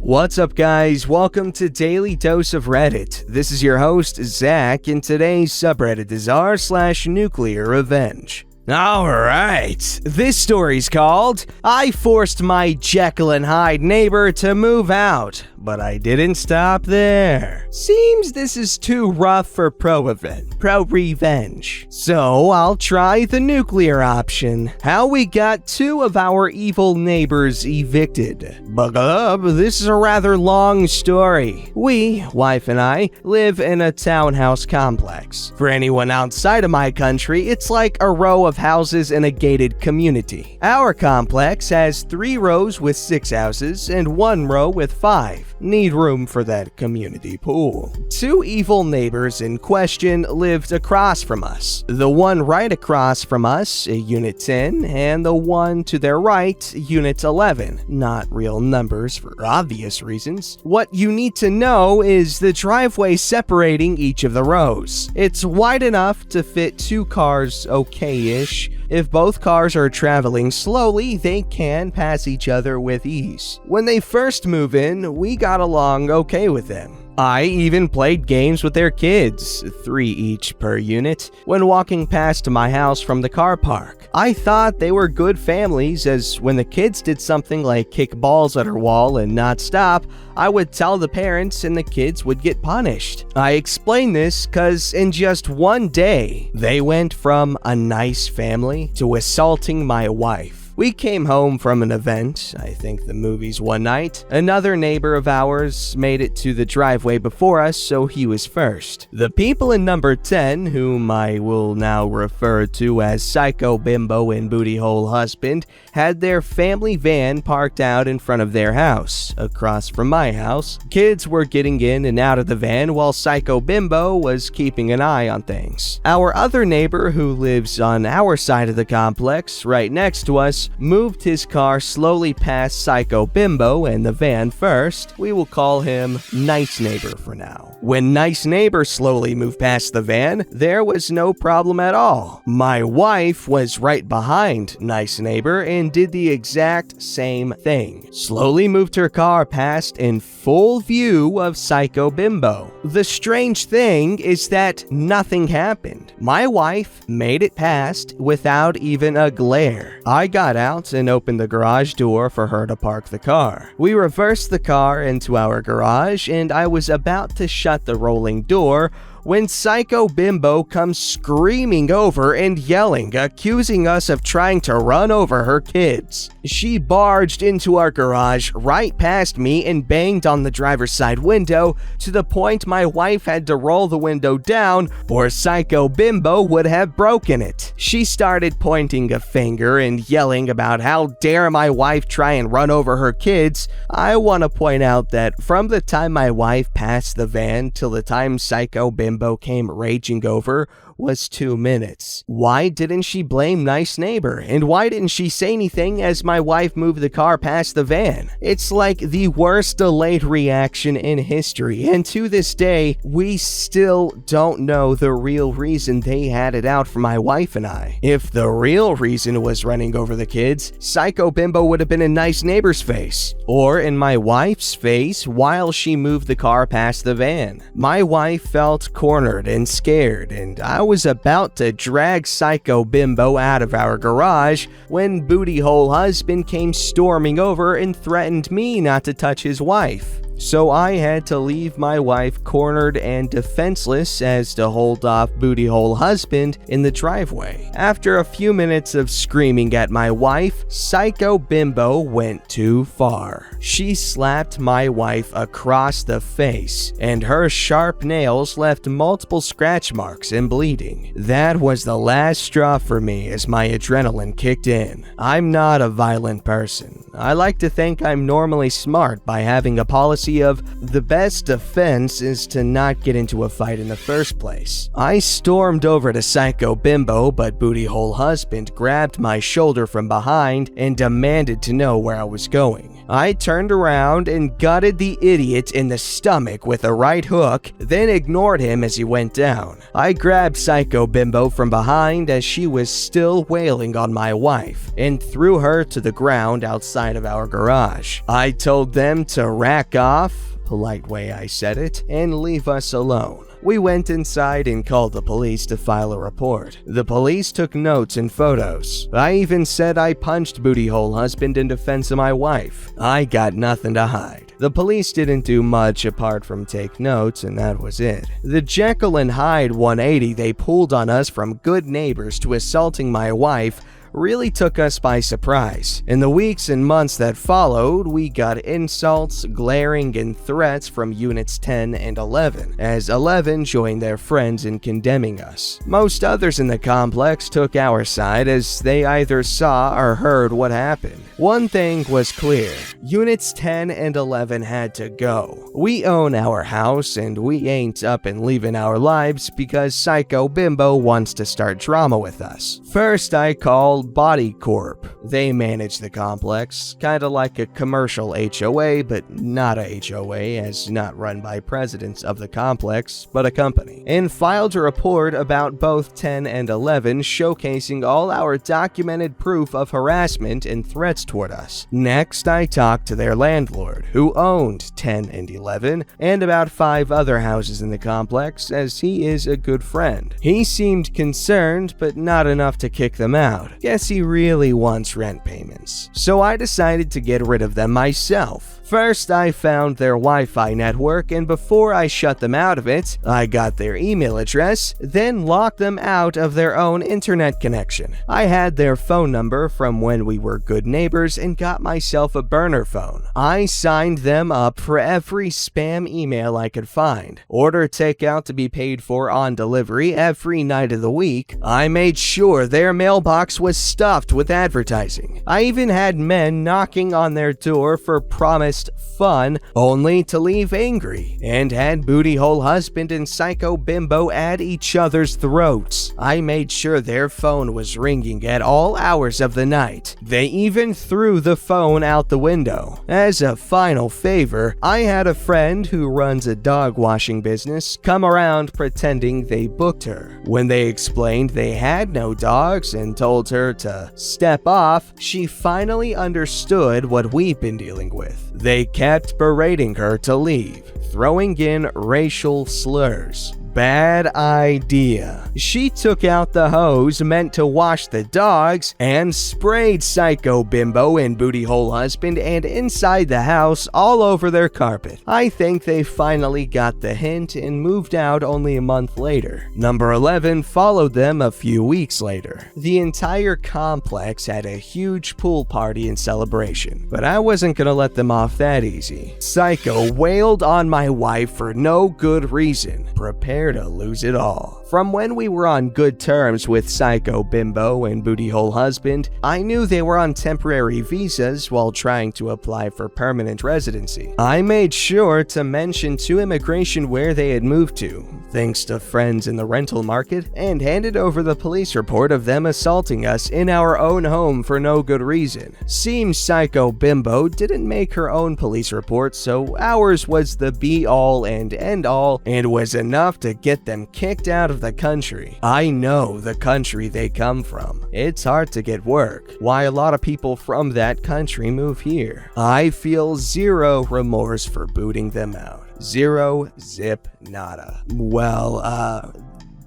What's up, guys? Welcome to Daily Dose of Reddit. This is your host, Zach, and today's subreddit is r/NuclearRevenge. Alright, this story's called, I forced my Jekyll and Hyde neighbor to move out, but I didn't stop there. Seems this is too rough for pro-revenge. So I'll try the nuclear option. How we got two of our evil neighbors evicted. Buckle up, this is a rather long story. We, wife and I, live in a townhouse complex. For anyone outside of my country, it's like a row of houses in a gated community. Our complex has 3 rows with 6 houses and 1 row with 5. Need room for that community pool. 2 evil neighbors in question lived across from us. The one right across from us, Unit 10, and the one to their right, Unit 11. Not real numbers for obvious reasons. What you need to know is the driveway separating each of the rows. It's wide enough to fit 2 cars okay-ish. If both cars are traveling slowly, they can pass each other with ease. When they first move in, we got along okay with them. I even played games with their kids, 3 each per unit, when walking past my house from the car park. I thought they were good families, as when the kids did something like kick balls at our wall and not stop, I would tell the parents and the kids would get punished. I explain this cause in just one day, they went from a nice family to assaulting my wife. We came home from an event, I think the movies one night. Another neighbor of ours made it to the driveway before us, so he was first. The people in number 10, whom I will now refer to as Psycho Bimbo and Booty Hole Husband, had their family van parked out in front of their house, across from my house. Kids were getting in and out of the van while Psycho Bimbo was keeping an eye on things. Our other neighbor, who lives on our side of the complex, right next to us, moved his car slowly past Psycho Bimbo and the van first. We will call him Nice Neighbor for now. When Nice Neighbor slowly moved past the van, there was no problem at all. My wife was right behind Nice Neighbor and did the exact same thing. Slowly moved her car past in full view of Psycho Bimbo. The strange thing is that nothing happened. My wife made it past without even a glare. I got out and opened the garage door for her to park the car. We reversed the car into our garage, and I was about to shut the rolling door when Psycho Bimbo comes screaming over and yelling, accusing us of trying to run over her kids. She barged into our garage right past me and banged on the driver's side window to the point my wife had to roll the window down or Psycho Bimbo would have broken it. She started pointing a finger and yelling about how dare my wife try and run over her kids. I want to point out that from the time my wife passed the van till the time Psycho Bimbo came raging over was 2 minutes. Why didn't she blame Nice Neighbor? And why didn't she say anything as my wife moved the car past the van? It's like the worst delayed reaction in history, and to this day, we still don't know the real reason they had it out for my wife and I. If the real reason was running over the kids, Psycho Bimbo would have been in Nice Neighbor's face, or in my wife's face while she moved the car past the van. My wife felt cornered and scared, and I was about to drag Psycho Bimbo out of our garage when Booty Hole Husband came storming over and threatened me not to touch his wife. So I had to leave my wife cornered and defenseless as to hold off Booty Hole Husband in the driveway. After a few minutes of screaming at my wife, Psycho Bimbo went too far. She slapped my wife across the face, and her sharp nails left multiple scratch marks and bleeding. That was the last straw for me as my adrenaline kicked in. I'm not a violent person. I like to think I'm normally smart by having a policy courtesy of the best defense is to not get into a fight in the first place. I stormed over to Psycho Bimbo, but Booty Hole Husband grabbed my shoulder from behind and demanded to know where I was going. I turned around and gutted the idiot in the stomach with a right hook, then ignored him as he went down. I grabbed Psycho Bimbo from behind as she was still wailing on my wife and threw her to the ground outside of our garage. I told them to rack off, polite way I said it, and leave us alone. We went inside and called the police to file a report. The police took notes and photos. I even said I punched Booty Hole Husband in defense of my wife. I got nothing to hide. The police didn't do much apart from take notes, and that was it. The Jekyll and Hyde 180 they pulled on us from good neighbors to assaulting my wife really took us by surprise. In the weeks and months that followed, we got insults, glaring, and threats from Units 10 and 11, as 11 joined their friends in condemning us. Most others in the complex took our side as they either saw or heard what happened. One thing was clear: Units 10 and 11 had to go. We own our house, and we ain't up and leaving our lives because Psycho Bimbo wants to start drama with us. First, I called Body Corp. They manage the complex, kinda like a commercial HOA, but not a HOA, as not run by presidents of the complex, but a company, and filed a report about both 10 and 11, showcasing all our documented proof of harassment and threats toward us. Next, I talked to their landlord, who owned 10 and 11, and about 5 other houses in the complex, as he is a good friend. He seemed concerned, but not enough to kick them out. Guess he really wants rent payments. So I decided to get rid of them myself. First, I found their Wi-Fi network, and before I shut them out of it, I got their email address, then locked them out of their own internet connection. I had their phone number from when we were good neighbors and got myself a burner phone. I signed them up for every spam email I could find. Order takeout to be paid for on delivery every night of the week. I made sure their mailbox was stuffed with advertising. I even had men knocking on their door for promised fun, only to leave angry, and had Booty Hole Husband and Psycho Bimbo at each other's throats. I made sure their phone was ringing at all hours of the night. They even threw the phone out the window. As a final favor, I had a friend who runs a dog washing business come around pretending they booked her. When they explained they had no dogs and told her to step off, she finally understood what we've been dealing with. They kept berating her to leave, throwing in racial slurs. Bad idea. She took out the hose meant to wash the dogs and sprayed Psycho Bimbo and Booty Hole Husband and inside the house all over their carpet. I think they finally got the hint and moved out only a month later. Number 11 followed them a few weeks later. The entire complex had a huge pool party and celebration, but I wasn't gonna let them off that easy. Psycho wailed on my wife for no good reason. Prepare to lose it all. From when we were on good terms with Psycho Bimbo and Booty Hole Husband, I knew they were on temporary visas while trying to apply for permanent residency. I made sure to mention to immigration where they had moved to, thanks to friends in the rental market, and handed over the police report of them assaulting us in our own home for no good reason. Seems Psycho Bimbo didn't make her own police report, so ours was the be-all and end-all, and was enough to get them kicked out of the country. I know the country they come from. It's hard to get work. Why a lot of people from that country move here. I feel zero remorse for booting them out. Zero, zip, nada. Well,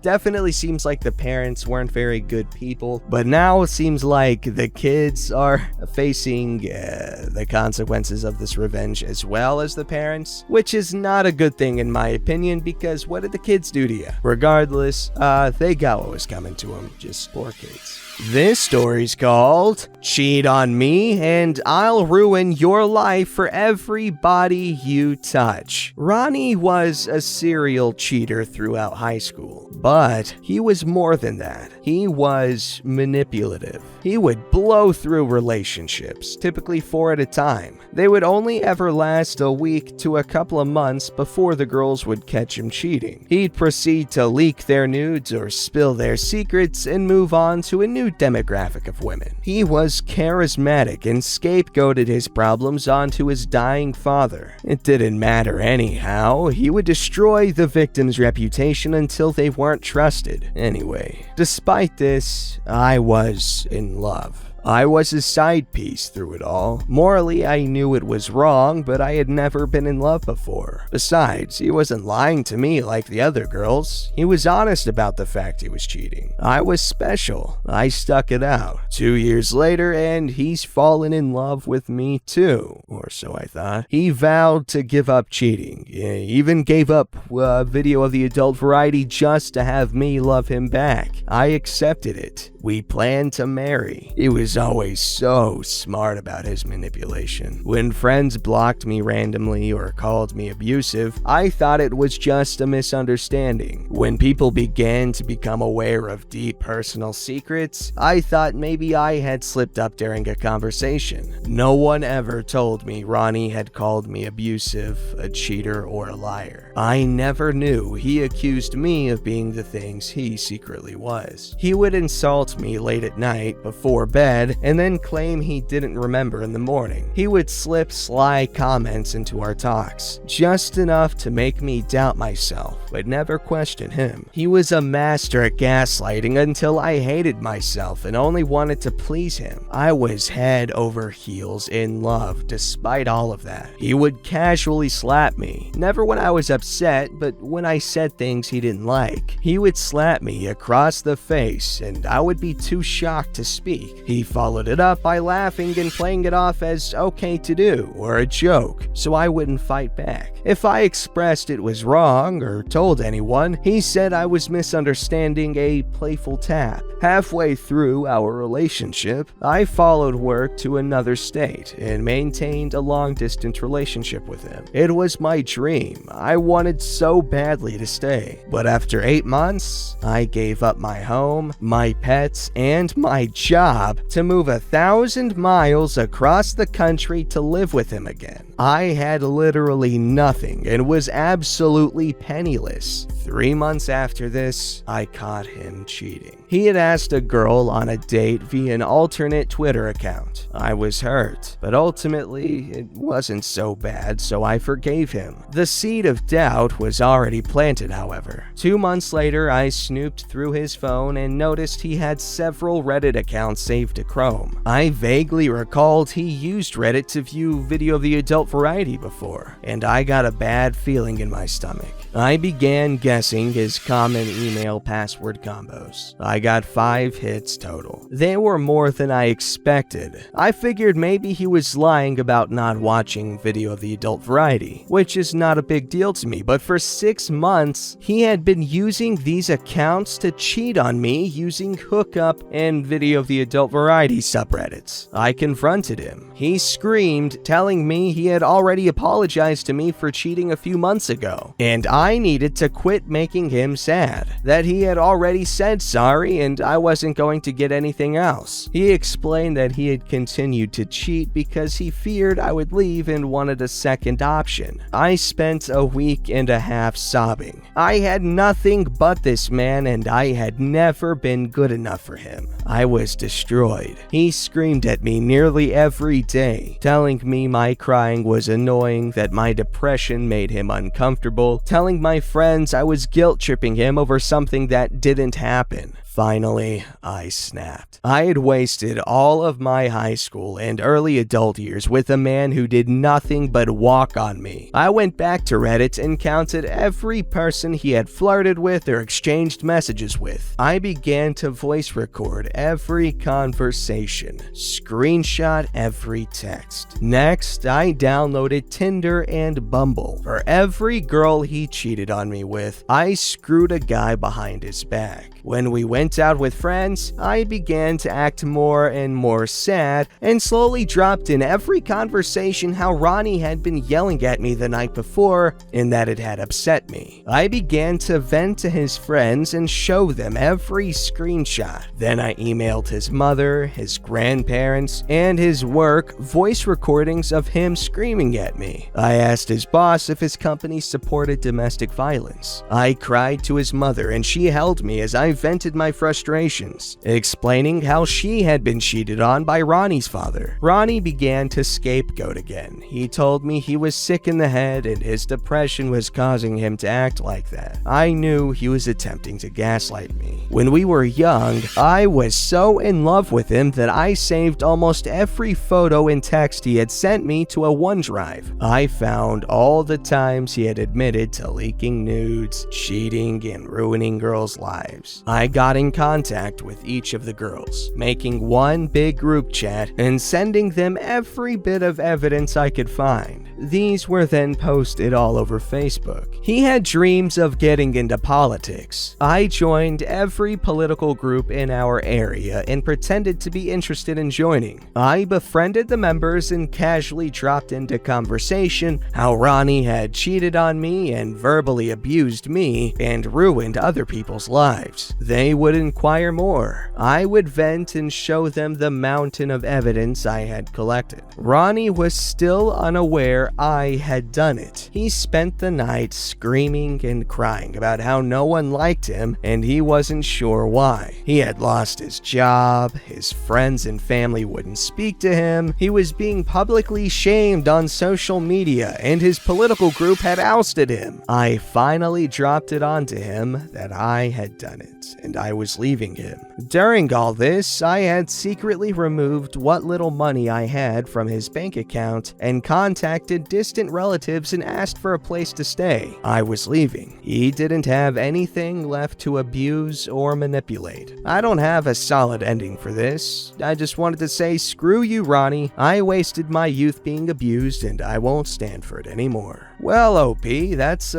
definitely seems like the parents weren't very good people, but now it seems like the kids are facing the consequences of this revenge as well as the parents, which is not a good thing in my opinion, because what did the kids do to you? Regardless, they got what was coming to them, just poor kids. This story's called Cheat on Me and I'll Ruin Your Life for Everybody You Touch. Ronnie was a serial cheater throughout high school, but he was more than that. He was manipulative. He would blow through relationships, typically 4 at a time. They would only ever last a week to a couple of months before the girls would catch him cheating. He'd proceed to leak their nudes or spill their secrets and move on to a new demographic of women. He was charismatic and scapegoated his problems onto his dying father. It didn't matter anyhow. He would destroy the victim's reputation until they weren't trusted. Anyway, despite this, I was in love. I was his side piece through it all. Morally, I knew it was wrong, but I had never been in love before. Besides, he wasn't lying to me like the other girls. He was honest about the fact he was cheating. I was special. I stuck it out. 2 years later, and he's fallen in love with me too, or so I thought. He vowed to give up cheating. He even gave up a video of the adult variety just to have me love him back. I accepted it. We planned to marry. He was always so smart about his manipulation. When friends blocked me randomly or called me abusive, I thought it was just a misunderstanding. When people began to become aware of deep personal secrets, I thought maybe I had slipped up during a conversation. No one ever told me Ronnie had called me abusive, a cheater, or a liar. I never knew he accused me of being the things he secretly was. He would insult me late at night before bed and then claim he didn't remember in the morning. He would slip sly comments into our talks, just enough to make me doubt myself, but never question him. He was a master at gaslighting until I hated myself and only wanted to please him. I was head over heels in love despite all of that. He would casually slap me, never when I was upset, but when I said things he didn't like. He would slap me across the face and I would be too shocked to speak. He followed it up by laughing and playing it off as okay to do or a joke, so I wouldn't fight back. If I expressed it was wrong or told anyone, he said I was misunderstanding a playful tap. Halfway through our relationship, I followed work to another state and maintained a long-distance relationship with him. It was my dream. I wanted so badly to stay. But after 8 months, I gave up my home, my pets, and my job to move 1,000 miles across the country to live with him again. I had literally nothing and was absolutely penniless. 3 months after this, I caught him cheating. He had asked a girl on a date via an alternate Twitter account. I was hurt, but ultimately it wasn't so bad, so I forgave him. The seed of doubt was already planted, however. 2 months later, I snooped through his phone and noticed he had several Reddit accounts saved to Chrome. I vaguely recalled he used Reddit to view video of the adult variety before, and I got a bad feeling in my stomach. I began guessing his common email password combos. I got 5 hits total. They were more than I expected. I figured maybe he was lying about not watching video of the adult variety, which is not a big deal to me, but for 6 months, he had been using these accounts to cheat on me using hookup and video of the adult variety subreddits. I confronted him. He screamed, telling me he had already apologized to me for cheating a few months ago, and I needed to quit making him sad, that he had already said sorry and I wasn't going to get anything else. He explained that he had continued to cheat because he feared I would leave and wanted a second option. I spent a week and a half sobbing. I had nothing but this man and I had never been good enough for him. I was destroyed. He screamed at me nearly every day, telling me my crying was annoying, that my depression made him uncomfortable, telling my friends I was guilt-tripping him over something that didn't happen. Finally, I snapped. I had wasted all of my high school and early adult years with a man who did nothing but walk on me. I went back to Reddit and counted every person he had flirted with or exchanged messages with. I began to voice record every conversation, screenshot every text. Next, I downloaded Tinder and Bumble. For every girl he cheated on me with, I screwed a guy behind his back. When we went out with friends, I began to act more and more sad and slowly dropped in every conversation how Ronnie had been yelling at me the night before and that it had upset me. I began to vent to his friends and show them every screenshot. Then I emailed his mother, his grandparents, and his work voice recordings of him screaming at me. I asked his boss if his company supported domestic violence. I cried to his mother and she held me as I vented my frustrations, explaining how she had been cheated on by Ronnie's father. Ronnie began to scapegoat again. He told me he was sick in the head and his depression was causing him to act like that. I knew he was attempting to gaslight me. When we were young, I was so in love with him that I saved almost every photo and text he had sent me to a OneDrive. I found all the times he had admitted to leaking nudes, cheating, and ruining girls' lives. I got in contact with each of the girls, making one big group chat and sending them every bit of evidence I could find. These were then posted all over Facebook. He had dreams of getting into politics. I joined every political group in our area and pretended to be interested in joining. I befriended the members and casually dropped into conversation how Ronnie had cheated on me and verbally abused me and ruined other people's lives. They would inquire more. I would vent and show them the mountain of evidence I had collected. Ronnie was still unaware I had done it. He spent the night screaming and crying about how no one liked him and he wasn't sure why. He had lost his job, his friends and family wouldn't speak to him, he was being publicly shamed on social media, and his political group had ousted him. I finally dropped it onto him that I had done it, and I was leaving him. During all this, I had secretly removed what little money I had from his bank account and contacted distant relatives and asked for a place to stay. I was leaving. He didn't have anything left to abuse or manipulate. I don't have a solid ending for this. I just wanted to say screw you, Ronnie. I wasted my youth being abused and I won't stand for it anymore. Well, OP, that's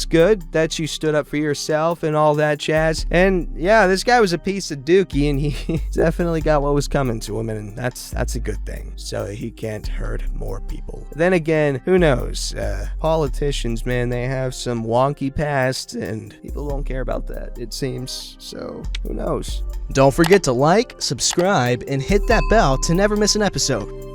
good that you stood up for yourself and all that jazz. And yeah, this guy was a piece of dookie and he definitely got what was coming to him, and that's a good thing. So he can't hurt more people. Then again, who knows? Politicians, man, they have some wonky past and people don't care about that, it seems. So who knows? Don't forget to like, subscribe, and hit that bell to never miss an episode.